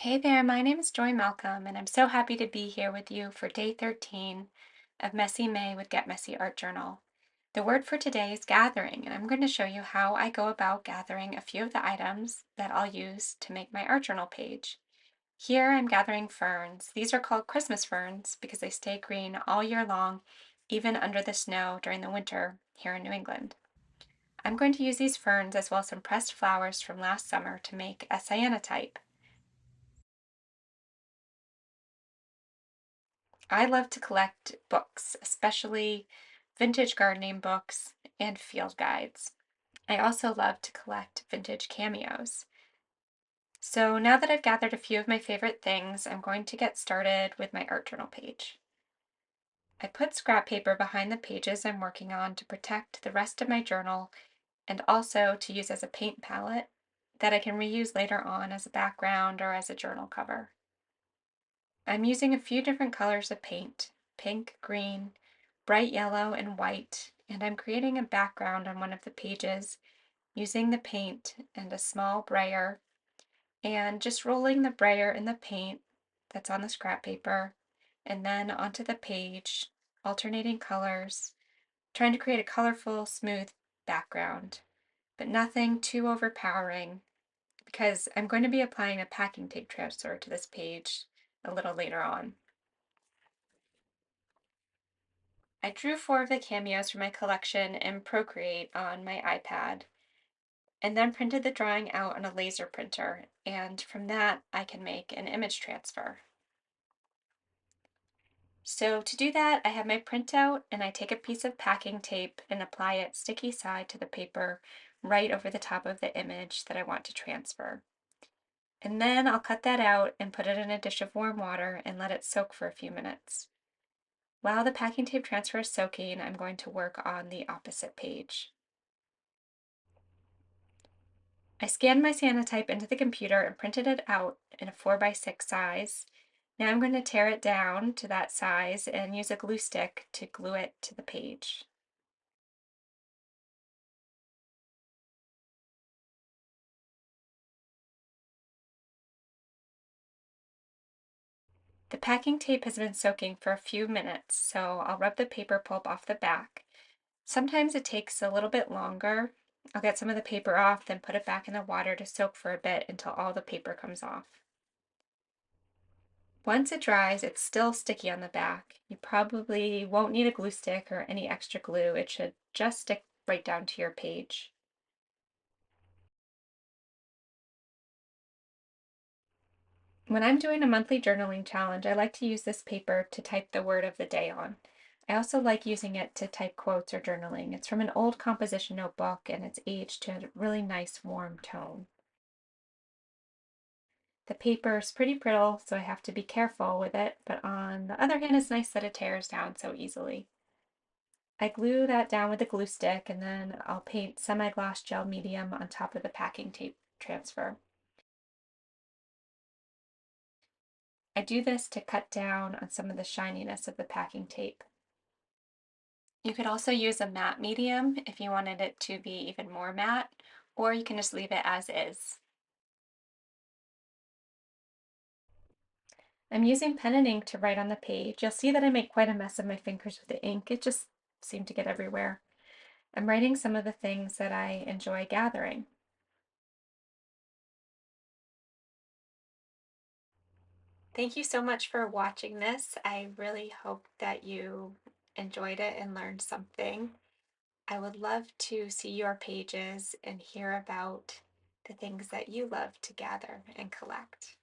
Hey there, my name is Joy Malcolm, and I'm so happy to be here with you for day 13 of Messy May with Get Messy Art Journal. The word for today is gathering, and I'm going to show you how I go about gathering a few of the items that I'll use to make my art journal page. Here I'm gathering ferns. These are called Christmas ferns because they stay green all year long, even under the snow during the winter here in New England. I'm going to use these ferns as well as some pressed flowers from last summer to make a cyanotype. I love to collect books, especially vintage gardening books and field guides. I also love to collect vintage cameos. So now that I've gathered a few of my favorite things, I'm going to get started with my art journal page. I put scrap paper behind the pages I'm working on to protect the rest of my journal and also to use as a paint palette that I can reuse later on as a background or as a journal cover. I'm using a few different colors of paint, pink, green, bright yellow, and white, and I'm creating a background on one of the pages using the paint and a small brayer and just rolling the brayer in the paint that's on the scrap paper and then onto the page, alternating colors, trying to create a colorful, smooth background, but nothing too overpowering because I'm going to be applying a packing tape transfer to this page a little later on. I drew 4 of the cameos from my collection in Procreate on my iPad, and then printed the drawing out on a laser printer, and from that I can make an image transfer. So to do that, I have my printout and I take a piece of packing tape and apply it sticky side to the paper right over the top of the image that I want to transfer. And then I'll cut that out and put it in a dish of warm water and let it soak for a few minutes. While the packing tape transfer is soaking, I'm going to work on the opposite page. I scanned my Sanotype into the computer and printed it out in a 4x6 size. Now I'm going to tear it down to that size and use a glue stick to glue it to the page. The packing tape has been soaking for a few minutes, so I'll rub the paper pulp off the back. Sometimes it takes a little bit longer. I'll get some of the paper off, then put it back in the water to soak for a bit until all the paper comes off. Once it dries, it's still sticky on the back. You probably won't need a glue stick or any extra glue. It should just stick right down to your page. When I'm doing a monthly journaling challenge, I like to use this paper to type the word of the day on. I also like using it to type quotes or journaling. It's from an old composition notebook and it's aged to a really nice warm tone. The paper is pretty brittle, so I have to be careful with it, but on the other hand, it's nice that it tears down so easily. I glue that down with a glue stick and then I'll paint semi-gloss gel medium on top of the packing tape transfer. I do this to cut down on some of the shininess of the packing tape. You could also use a matte medium if you wanted it to be even more matte, or you can just leave it as is. I'm using pen and ink to write on the page. You'll see that I make quite a mess of my fingers with the ink. It just seemed to get everywhere. I'm writing some of the things that I enjoy gathering. Thank you so much for watching this. I really hope that you enjoyed it and learned something. I would love to see your pages and hear about the things that you love to gather and collect.